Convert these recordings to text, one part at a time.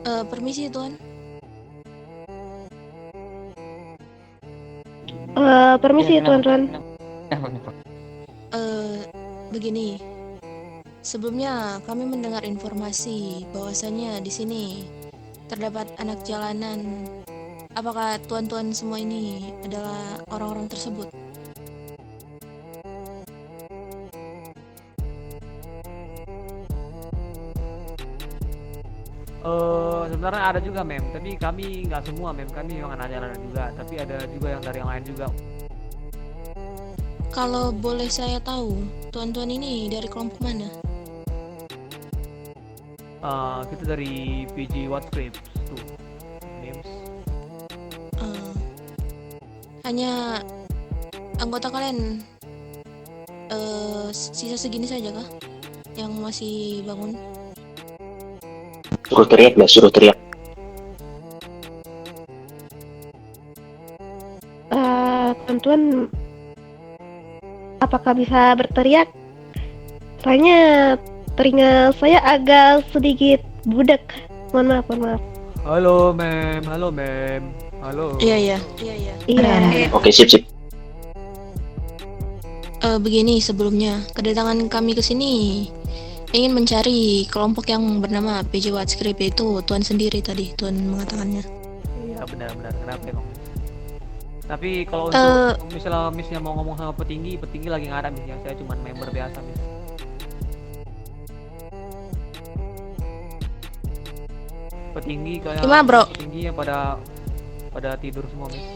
Permisi Tuan. Permisi tuan-tuan. Begini. Sebelumnya kami mendengar informasi bahwasanya di sini terdapat anak jalanan. Apakah tuan-tuan semua ini adalah orang-orang tersebut? Sebenarnya ada juga mem, tapi kami nggak semua mem, kami memang anak jalanan juga, tapi ada juga yang dari yang lain juga. Kalau boleh saya tahu, tuan-tuan ini dari kelompok mana? Kita dari PG Watscript tuh names. Hanya anggota kalian sisa segini saja kah yang masih bangun? Suruh teriak. Tuan-tuan, apakah bisa berteriak? Soalnya telinga saya agak sedikit budek. Mohon maaf. Halo mem. Halo. Iya. Oke, sip. Begini, sebelumnya kedatangan kami ke sini ingin mencari kelompok yang bernama PJ Watscript, yaitu Tuan sendiri tadi Tuan mengatakannya. Iya benar. Kenapa emang? Tapi kalau untuk misalnya misnya mau ngomong sama petinggi lagi nggak ada misnya. Saya cuma member biasa mis. Petinggi kayak Gimana, bro? Petinggi yang pada tidur semua mis.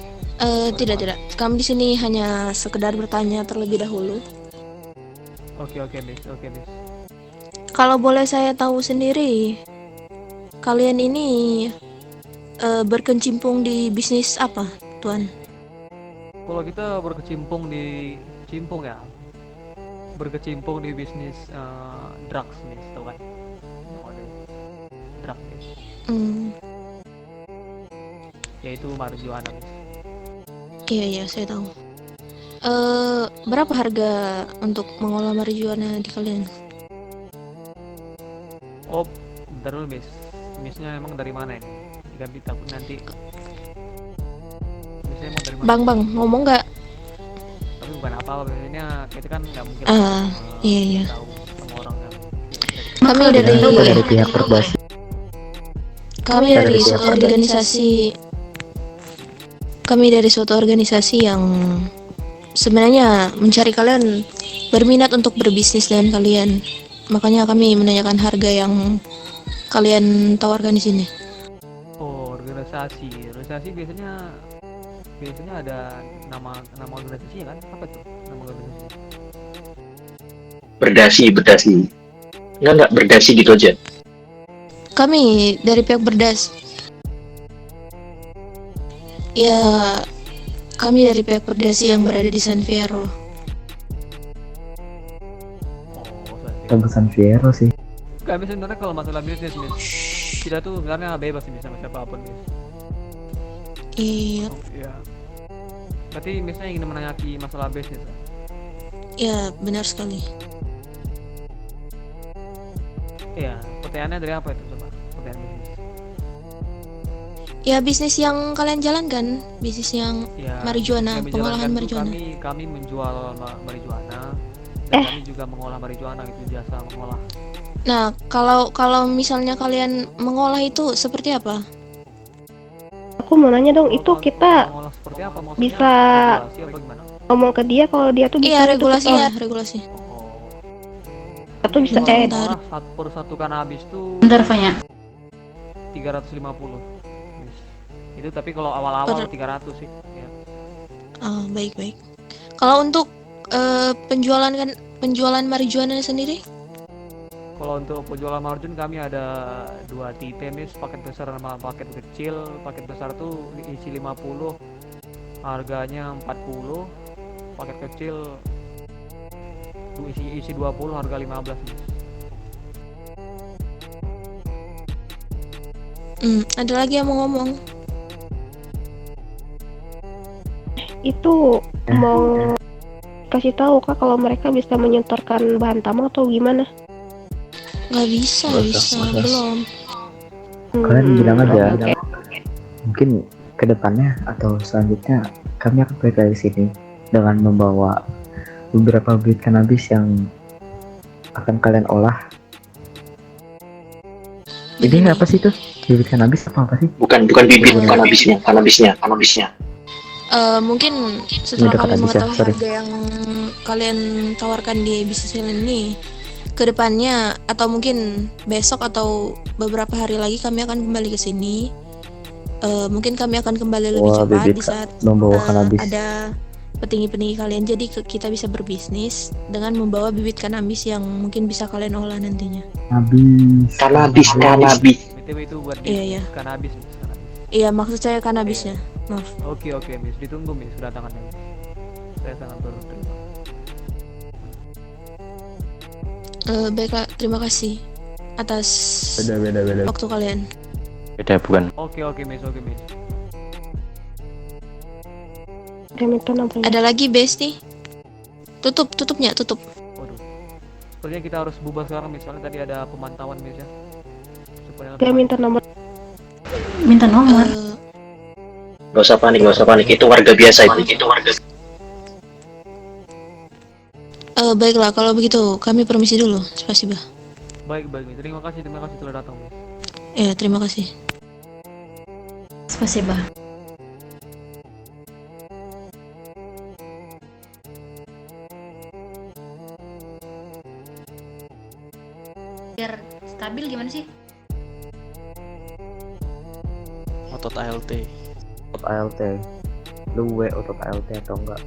Tidak. Kami di sini hanya sekedar bertanya terlebih dahulu. Oke mis. Kalau boleh saya tahu sendiri, kalian ini berkecimpung di bisnis apa, Tuan? Kalau kita berkecimpung di bisnis drugs mis, tau kan? Drugs mis. Yaitu marijuana mis. Iya, saya tahu. Berapa harga untuk mengolah marijuana di kalian? Oh, bentar dulu mis. Misnya emang dari mana ini? Diganti takut nanti. Misnya emang dari mana? Bang, ngomong nggak? Tapi bukan apa-apa, biasanya kita kan nggak mungkin iya. tahu sama orang yang Kami Dari pihak perbasi. Kami dari suatu organisasi yang sebenarnya mencari kalian berminat untuk berbisnis dengan kalian. Makanya kami menanyakan harga yang kalian tawarkan di sini. Oh, organisasi biasanya ada nama organisasinya kan? Apa tuh nama organisasi? Berdasi. Enggak berdasi gitu aja. Kami dari pihak Berdas. Ya, kami dari pihak Berdasi yang berada di San Fierro. Tebusan Fiero sih. Kami sebenarnya kalau masalah bisnis mis, kita tuh sebenarnya bebas sih sama siapapun mis. Iya. Iya. Berarti misalnya ingin menanyaki masalah bisnis. Ya, benar sekali. Iya, pertanyaannya dari apa itu coba? Pertanyaan bisnis. Ya, bisnis yang kalian jalankan, bisnis yang Ya, marijuana, kami pengolahan jalankan tuh marijuana. Kami menjual marijuana dan kami juga mengolah marijuana gitu, jasa mengolah. Nah, kalau misalnya kalian mengolah itu seperti apa? Aku mau nanya dong, itu kita mengolah seperti apa maksudnya? bisa Regulasi apa gimana? ngomong ke dia kalau dia tuh bisa Iya, regulasi. Atau bisa Mengolah per satu kanabis tuh Bentar, Fanya. 350. Itu tapi kalau awal-awal 300 sih. Ya. Baik. Kalau untuk penjualan marijuana sendiri? Kalau untuk penjualan margin kami ada 2 tipe mis, paket besar sama paket kecil. Paket besar tuh diisi 50, harganya 40. Paket kecil tuh isi 20, harga 15 mis. Ada lagi yang mau ngomong? itu mau kasih tahu kak kalau mereka bisa menyetorkan bahan tambang atau gimana? Nggak bisa, belum. Kalian bilang aja. Oke. Mungkin kedepannya atau selanjutnya kami akan balik lagi sini dengan membawa beberapa bibit kanabis yang akan kalian olah. Ini apa sih tuh? Bibit kanabis apa sih? Bukan bibit, kanabisnya. Mungkin setelah dekat kami habis ya, mengetahui sorry. harga yang kalian tawarkan di bisnis ini, kedepannya atau mungkin besok atau beberapa hari lagi kami akan kembali ke sini. Mungkin kami akan kembali lebih Wah, cepat bibit di saat membawa kanabis. ada petinggi-petinggi kalian. Jadi kita bisa berbisnis dengan membawa bibit kanabis yang mungkin bisa kalian olah nantinya. Kanabis. BTW itu buat Iya, iya. kanabis, Miss. Kanabis. Iya, maksud saya kanabisnya. Maaf. Oke, Miss. Ditunggu, Miss, kedatangannya, Miss. Saya sangat berterima. Baiklah, terima kasih atas Beda. waktu kalian. Beda bukan. Oke, Miss. Remington apa ya? Ada lagi base nih. Tutupnya. Waduh. Sepertinya kita harus bubar sekarang, Miss. Soalnya tadi ada pemantauan, Miss, ya. Supaya Dia minta nomor. Minta nomor. Gak usah panik. Itu warga biasa itu. Baiklah, kalau begitu kami permisi dulu. Spasiba. baik, Miss. Terima kasih telah datang, Miss. Ya, terima kasih. Spasiba. Biar stabil gimana sih? Otot ALT. Otot ALT. Lu otot ALT atau enggak?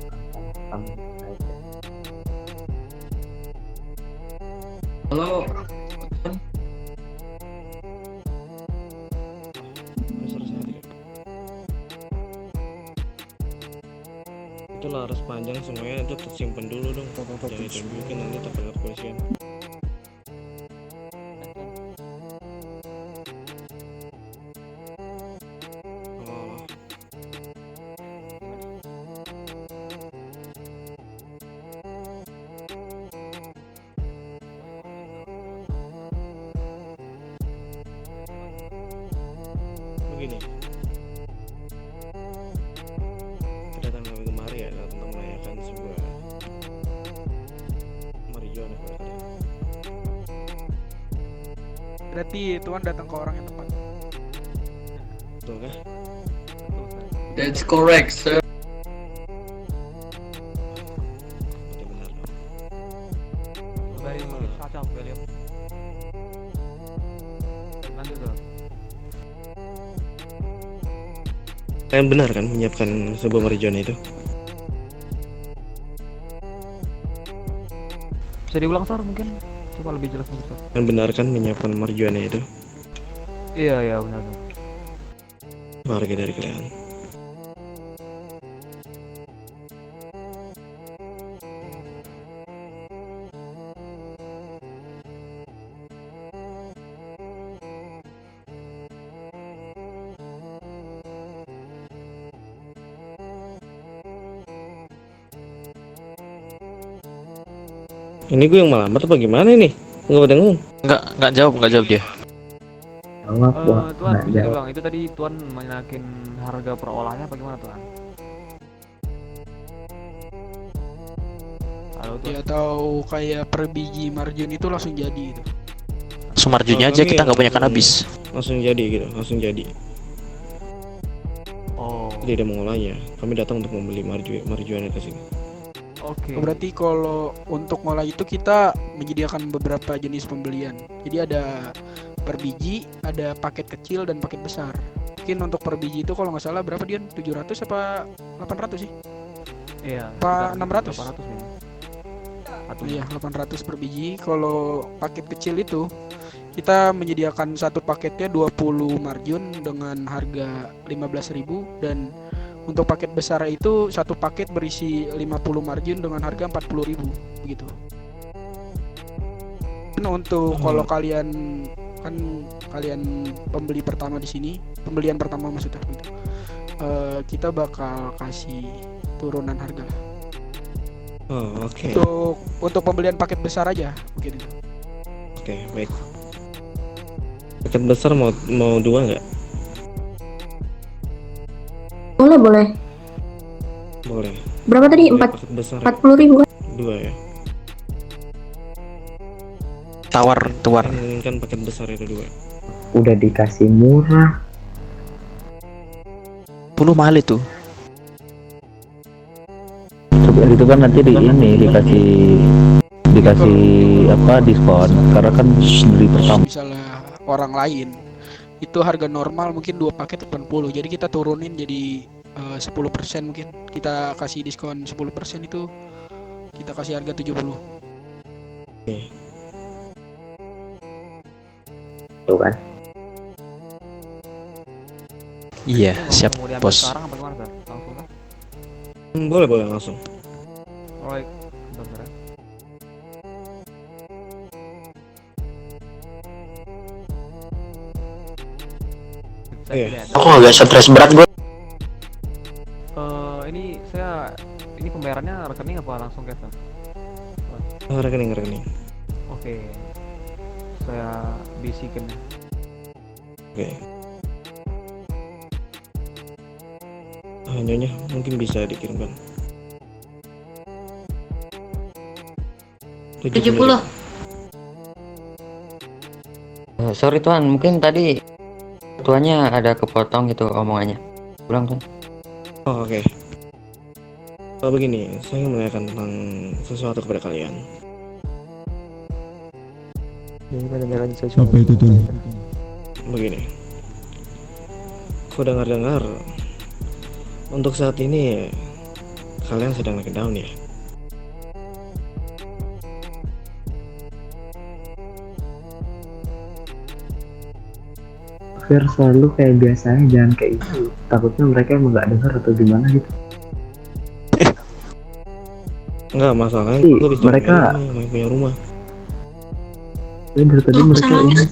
ALT. Halo. Itulah harus panjang semuanya, itu tersimpan dulu dong. Jangan ditunjukin nanti terkena kepolisian. Oh. Begini, kedatangan kami kemari ya untuk merayakan sebuah marijuana kepada kalian. Berarti Tuan datang ke orang yang tepat. Betul kah? That's correct, sir. Berarti benar dong. Baik, cocok, William. Lanjut, Dok. Kalian benar kan menyiapkan sebuah marijuana itu? Bisa diulang, Sar, mungkin? Coba lebih jelas, mungkin, Sar. Kalian benar kan menyiapkan marijuana itu? Iya, benar, Dok. Warga dari kalian. Ini gue yang melamar apa gimana ini? Nggak dengung. Nggak jawab dia. Jawab, Wak. Tuan, Nggak bisa jawab. diulang. Itu tadi Tuan menaikin harga per olahnya apa gimana, Tuan? Halo, Tuan. Ya atau kayak per biji margin itu langsung jadi gitu. Sumarjunya aja kita nggak punya kanabis. Langsung jadi gitu, langsung jadi. Oh, Tidak mengolahnya. Kami datang untuk membeli marijuana ke sini. oke. Berarti kalau untuk ngolah itu kita menyediakan beberapa jenis pembelian. Jadi ada per biji, ada paket kecil dan paket besar. Mungkin untuk per biji itu kalau nggak salah berapa dia? 700 apa 800 sih? Iya. Apa sekitar 600? 800 nih. Atau Iya, 800 per biji. Kalau paket kecil itu kita menyediakan satu paketnya 20 marjun dengan harga 15.000 dan untuk paket besar itu satu paket berisi 50 margin dengan harga 40.000 begitu. Dan untuk kalau kalian pembeli pertama di sini, pembelian pertama maksudnya gitu. Kita bakal kasih turunan harga lah. Oh, oke. Untuk pembelian paket besar aja mungkin itu. Oke, baik. Paket besar mau dua nggak? Boleh, boleh. Boleh. Berapa tadi? Jadi 4 paket besar 40.000 kan? dua ya. Tawar. Saya menginginkan paket besar itu dua. Udah dikasih murah. 10 mahal itu. Coba itu kan nanti dikasih apa diskon karena kan beli pertama. Misalnya orang lain itu harga normal mungkin 2 paket 80, jadi kita turunin jadi 10% mungkin. Kita kasih diskon 10%, itu kita kasih harga 70. Oke. Tuh kan. Iya, siap Mau diambil bos. sekarang apa gimana, Sar? Langsung kan? Boleh langsung. Alright, bentar ya. Iya. Aku agak stres berat gue. Ini ini pembayarannya rekening apa langsung cash, Sar? Rekening. Oke. Saya bisikin ya. Oke. Nyonya mungkin bisa dikirimkan. 70. Sorry tuan, mungkin tadi tuannya ada kepotong gitu omongannya. Ulang tuan. Oh, oke. Begini, saya ingin menanyakan tentang sesuatu kepada kalian. Apa itu tuan? Begini, aku dengar untuk saat ini kalian sedang lagi down ya. Fair selalu kayak biasanya, jangan kayak itu. Takutnya mereka emang nggak dengar atau gimana gitu. Enggak masalah, Ih, itu bisa mereka- main punya rumah. Dari tadi Oh, mereka sama. ini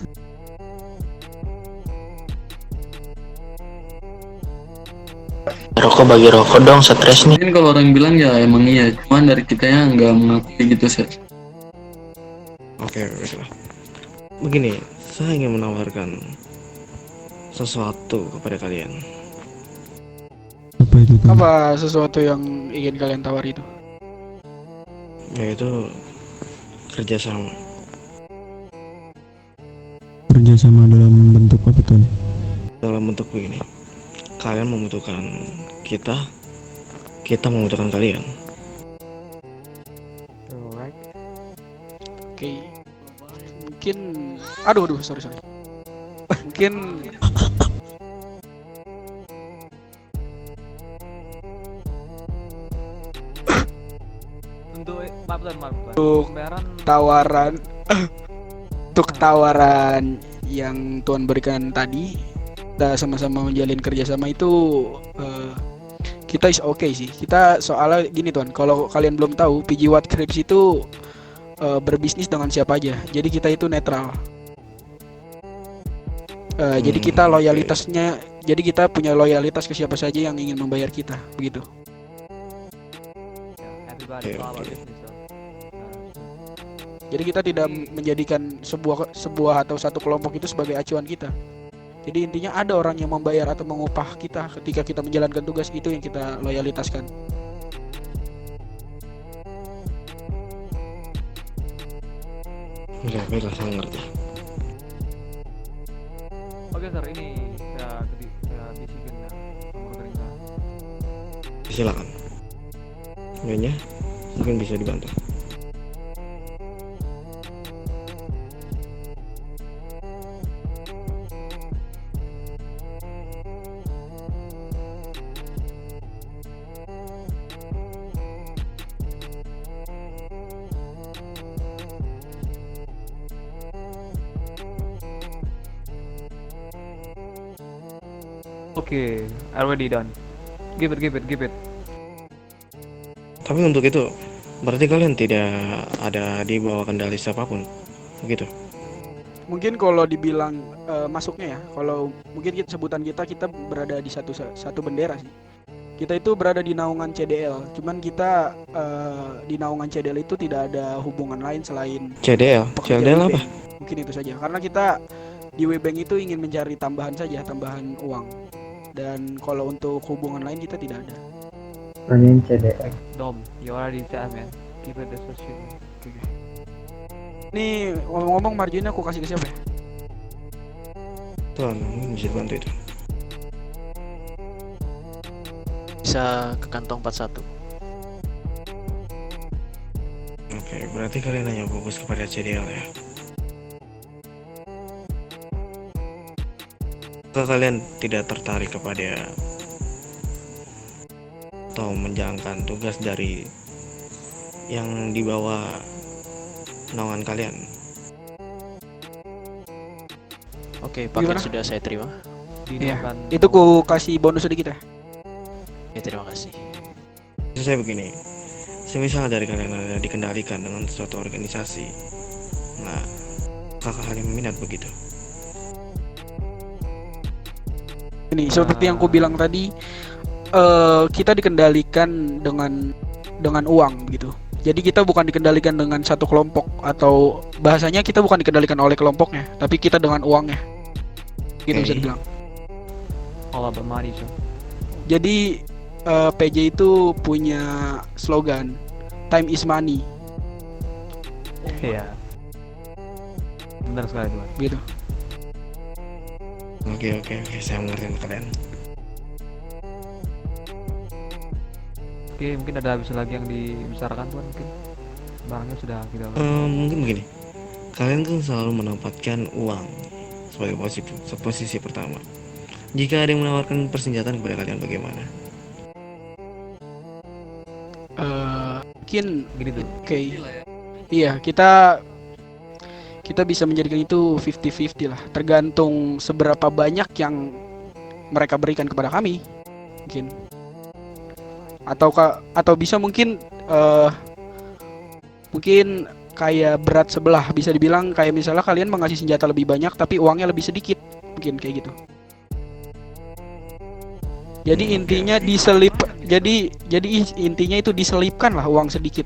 Rokok bagi rokok dong, stres nih. Mungkin kalau orang bilang ya emang iya, cuman dari kitanya nggak mengakui gitu sih. Oke, baiklah. Begini, saya ingin menawarkan sesuatu kepada kalian. Apa itu tuan? Apa sesuatu yang ingin kalian tawari itu? Yaitu kerjasama. Kerjasama dalam bentuk apa tuan? Dalam bentuk begini, kalian membutuhkan kita membutuhkan kalian. Alright. Oke. Mungkin aduh, sorry. Mungkin Untuk maaf. Untuk Pembayaran tawaran untuk tawaran yang Tuan berikan tadi, kita sama-sama menjalin kerjasama itu kita is okay sih. Kita soalnya gini Tuan, kalau kalian belum tahu, PG Watt Crips itu berbisnis dengan siapa aja. Jadi kita itu netral. Jadi kita loyalitasnya, jadi kita punya loyalitas ke siapa saja yang ingin membayar kita, begitu. everybody Oke, follow oke. business, Sar. Jadi kita tidak menjadikan sebuah atau satu kelompok itu sebagai acuan kita. Jadi intinya ada orang yang membayar atau mengupah kita ketika kita menjalankan tugas, itu yang kita loyalitaskan. Oke, baiklah, saya ngerti. Oke, Sar, ini saya bisikin ya sama rekening saya. Silakan. Nyonya, mungkin bisa dibantu. Oke, already done. Give it. Tapi untuk itu, berarti kalian tidak ada di bawah kendali siapapun, begitu? Mungkin kalau dibilang masuknya ya, kalau mungkin sebutan kita berada di satu bendera sih. Kita itu berada di naungan CDL, cuman kita di naungan CDL itu tidak ada hubungan lain selain CDL pekerja apa? IP. Mungkin itu saja, karena kita di WeBank itu ingin mencari tambahan saja, tambahan uang. Dan kalau untuk hubungan lain kita tidak ada. Tanyain CDX. Dom, you already said man. Keep it associate. Ini ngomong-ngomong marginnya aku kasih ke siapa ya? Tuan, mungkin bisa bantu itu. Bisa ke kantong 41. Oke, berarti kalian hanya fokus kepada CDL ya. Atau kalian tidak tertarik kepada atau menjalankan tugas dari yang dibawa naungan kalian? Oke, paket Gimana? sudah saya terima. Iya. Dinaungan. Itu ku kasih bonus sedikit ya. Ya, terima kasih. Maksud saya begini, semisal dari kalian ada dikendalikan dengan suatu organisasi, nah, kakak kalian minat begitu? Ini seperti yang ku bilang tadi, kita dikendalikan dengan uang gitu. Jadi kita bukan dikendalikan dengan satu kelompok, atau bahasanya kita bukan dikendalikan oleh kelompoknya, tapi kita dengan uangnya. Gitu bisa dibilang. All about money, so. Jadi PJ itu punya slogan time is money Iya. Benar sekali tuan. gitu. Oke, saya mengerti kalian. Oke, mungkin ada habis lagi yang dibicarakan tuan, mungkin barangnya sudah kita. Mungkin begini, kalian kan selalu menempatkan uang sebagai posisi pertama. Jika ada yang menawarkan persenjataan kepada kalian, bagaimana? Mungkin Gini tuh. oke. Iya, kita bisa menjadikan itu 50-50 lah, tergantung seberapa banyak yang mereka berikan kepada kami. Atau bisa mungkin mungkin kayak berat sebelah, bisa dibilang kayak misalnya kalian mengasih senjata lebih banyak tapi uangnya lebih sedikit, mungkin kayak gitu. Jadi intinya jadi intinya itu diselipkan lah uang sedikit,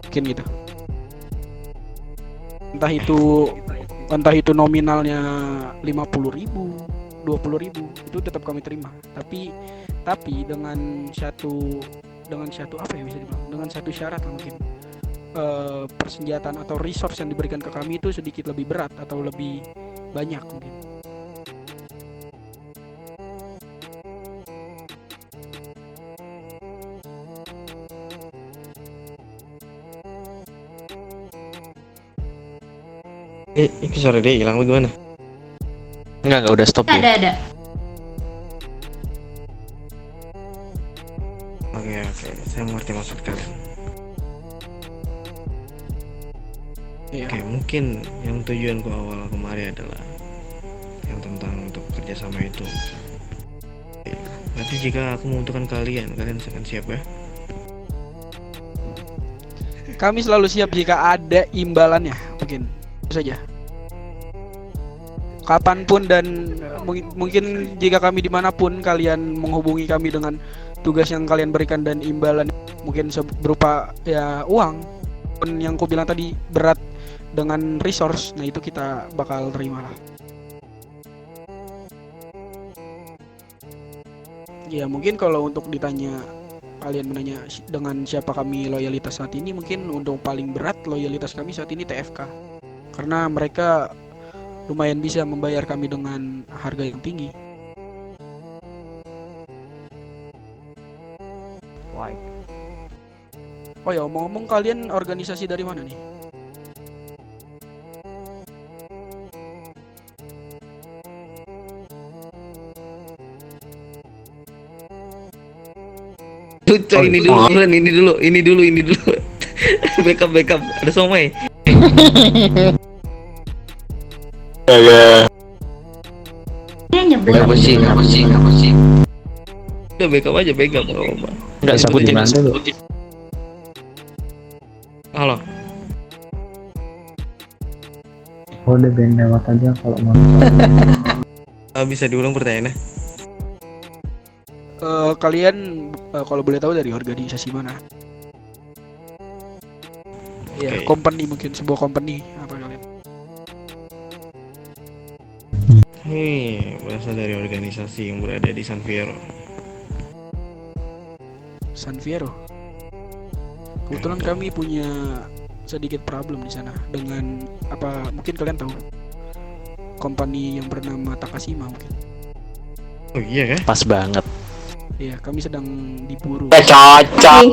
mungkin gitu. Entah itu nominalnya 50.000, 20.000, itu tetap kami terima. Tapi dengan satu apa ya bisa dibilang, dengan satu syarat lah mungkin, persenjataan atau resource yang diberikan ke kami itu sedikit lebih berat atau lebih banyak mungkin. Sorry deh, hilang bagaimana? Enggak, udah stop ya. Ada. Oke, saya mengerti maksud kalian. Iya. Oke, mungkin yang tujuanku awal kemarin adalah yang tentang untuk kerjasama itu. Nanti jika aku membutuhkan kalian akan siap ya? Kami selalu siap jika ada imbalannya, mungkin itu saja. Kapanpun dan mungkin jika kami dimanapun kalian menghubungi kami dengan tugas yang kalian berikan dan imbalan, mungkin berupa ya uang, pun yang ku bilang tadi berat dengan resource, nah itu kita bakal terima lah. Ya mungkin kalau untuk ditanya, kalian menanya dengan siapa kami loyalitas saat ini, mungkin untuk paling berat loyalitas kami saat ini TFK, karena mereka lumayan bisa membayar kami dengan harga yang tinggi. Why? Oh ya, omong-omong kalian organisasi dari mana nih? Ini dulu. backup. Ada somai. Dia nyebut. Nggak pusing. Udah backup aja. Enggak sebutin. Halo. Udah band lewat aja kalau mau. Bisa diulang pertanyaannya? Kalian kalau boleh tahu dari organisasi mana? Ya, Oke. company, mungkin sebuah company apa kalian? ini berasal dari organisasi yang berada di San Fierro. San Fierro. Kebetulan kami punya sedikit problem di sana dengan apa mungkin kalian tahu company yang bernama Takashima mungkin. Oh iya kah? Pas banget. Iya, kami sedang diburu. Cocok.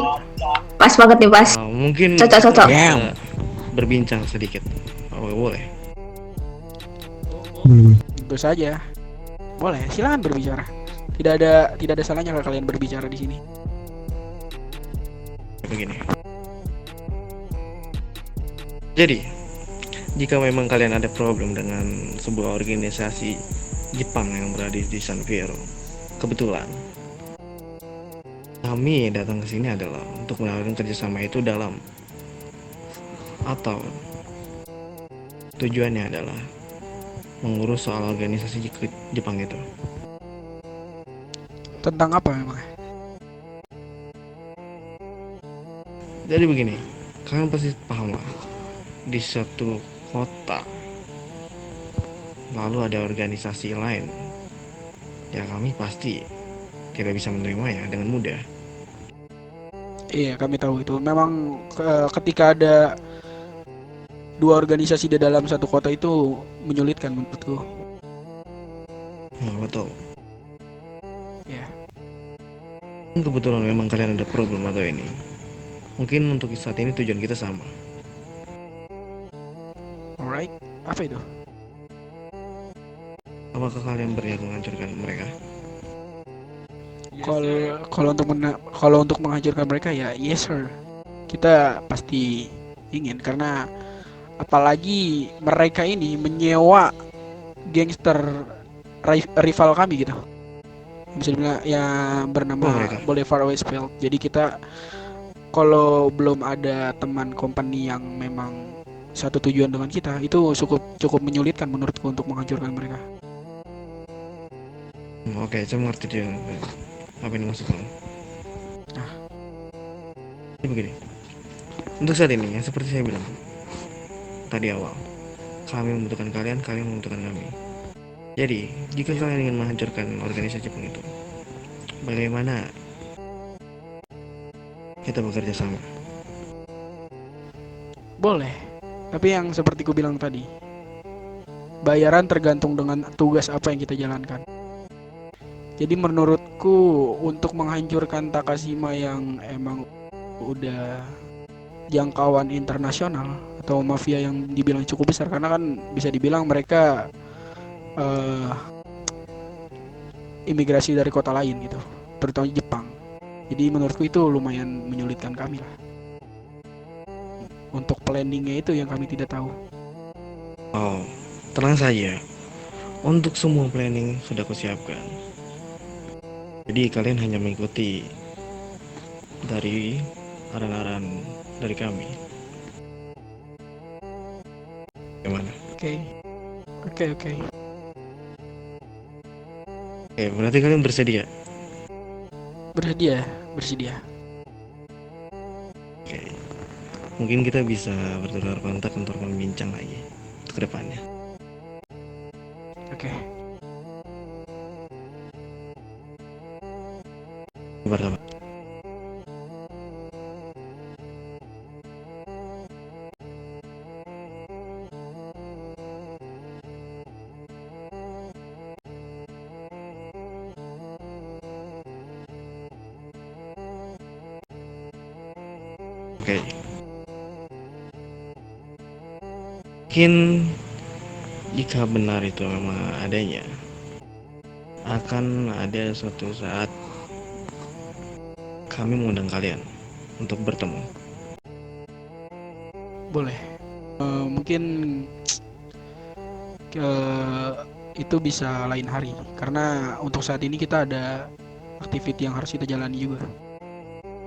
Pas banget nih, pas. Mungkin Cocok. kita berbincang sedikit. Oh, boleh. Tentu saja. Boleh, silakan berbicara. Tidak ada salahnya kalau kalian berbicara di sini. Begini. Jadi, jika memang kalian ada problem dengan sebuah organisasi Jepang yang berada di San Fierro, kebetulan kami datang ke sini adalah untuk menawarkan kerjasama itu dalam atau tujuannya adalah mengurus soal organisasi Jepang itu. Tentang apa memang? Jadi begini, kalian pasti paham lah, di suatu kota lalu ada organisasi lain, ya kami pasti tidak bisa menerimanya dengan mudah. Iya, kami tahu itu. Memang ketika ada dua organisasi di dalam satu kota itu menyulitkan menurutku. Nah, betul. Ya. Kebetulan memang kalian ada problem atau ini. Mungkin untuk saat ini tujuan kita sama. Alright, apa itu? Apakah kalian berniat menghancurkan mereka? Kalau untuk menghancurkan mereka ya yes sir. Kita pasti ingin karena apalagi mereka ini menyewa gangster rival kami gitu. Bisa dibilang yang bernama Boulevard Westfield. Jadi kita kalau belum ada teman company yang memang satu tujuan dengan kita, itu cukup menyulitkan menurutku untuk menghancurkan mereka. Oke, saya mengerti dia. Apa yang maksud kamu? Jadi begini. Untuk saat ini, yang seperti saya bilang tadi awal, kami membutuhkan kalian, kalian membutuhkan kami. Jadi, jika kalian ingin menghancurkan organisasi Jepang itu, bagaimana kita bekerja sama? Boleh, tapi yang seperti ku bilang tadi, bayaran tergantung dengan tugas apa yang kita jalankan. Jadi menurutku untuk menghancurkan Takashima yang emang udah jangkauan internasional atau mafia yang dibilang cukup besar, karena kan bisa dibilang mereka imigrasi dari kota lain gitu, terutama Jepang. Jadi menurutku itu lumayan menyulitkan kami lah. Untuk planningnya itu yang kami tidak tahu. Oh, tenang saja. Untuk semua planning sudah kusiapkan. Jadi kalian hanya mengikuti dari arahan-arahan dari kami. Gimana? Oke. Oke, berarti kalian bersedia? Bersedia. Oke. Mungkin kita bisa bertukar kontak untuk membincang lagi untuk kedepannya. Oke. Kabar. Oke. Mungkin jika benar itu memang adanya, akan ada suatu saat kami mengundang kalian untuk bertemu. Boleh. Mungkin itu bisa lain hari, karena untuk saat ini kita ada activity yang harus kita jalani juga.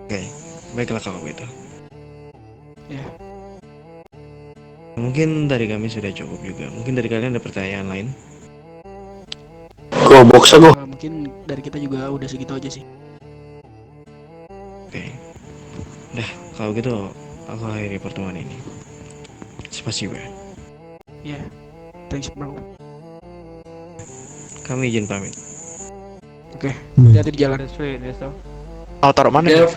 Oke, baiklah kalau begitu. Ya. Mungkin dari kami sudah cukup juga. Mungkin dari kalian ada pertanyaan lain? Mungkin dari kita juga udah segitu aja sih. Oke. Dah, kalau gitu aku akhiri pertemuan ini. Spasibo. Ya, thanks bro. Kami izin pamit. Oke, hati-hati di jalan. That's right, that's all. Mau taruh mana nih?